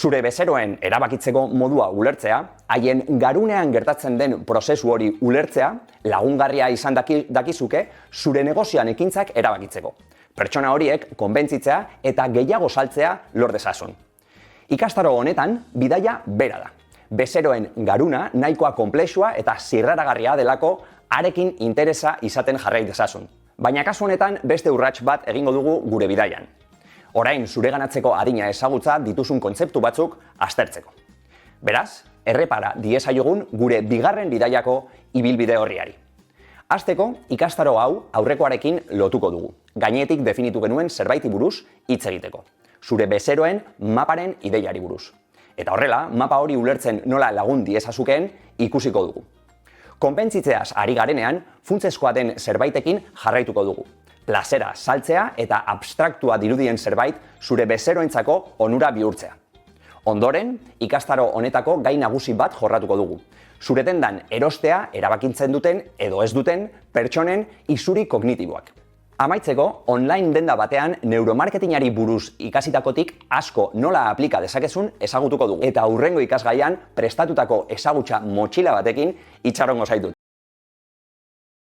Zure bezeroen erabakitzeko modua ulertzea, haien garunean gertatzen den prozesu hori ulertzea, lagungarria izan dakizuke zure negozioan ekintzak erabakitzeko. Pertsona horiek konbentzitzea eta gehiago saltzea lor dezazun. Ikastaro honetan, bidaia bera da. Bezeroen garuna nahikoa konplexua eta zirraragarria delako harekin interesa izaten jarrai dezazun. Baina kasu honetan beste urrats bat egingo dugu gure bidaian. Orain zureganatzeko adina ezagutza dituzun kontzeptu batzuk aztertzeko. Beraz, errepara diezaiogun gure bigarren bidaiako ibilbide horriari. Hasteko, ikastaro hau aurrekoarekin lotuko dugu. Gainetik definitu genuen zerbaiti buruz hitz egiteko. Zure bezeroen maparen ideiari buruz. Eta horrela, mapa hori ulertzen nola lagun diezazukeen ikusiko dugu. Konpentzitzeaz ari garenean, funtsezkoa den zerbaitekin jarraituko dugu. Plazera saltzea eta abstraktua dirudien zerbait zure bezeroentzako onura bihurtzea. Ondoren, ikastaro honetako gai nagusi bat jorratuko dugu. Zure dendan erostea erabakitzen duten edo ez duten pertsonen isuri kognitiboak. Amaitzeko, online denda batean neuromarketingari buruz ikasitakotik asko nola aplika dezakezun ezagutuko dugu. Eta hurrengo ikasgaian prestatutako ezagutza motxila batekin itxarongo zaitut.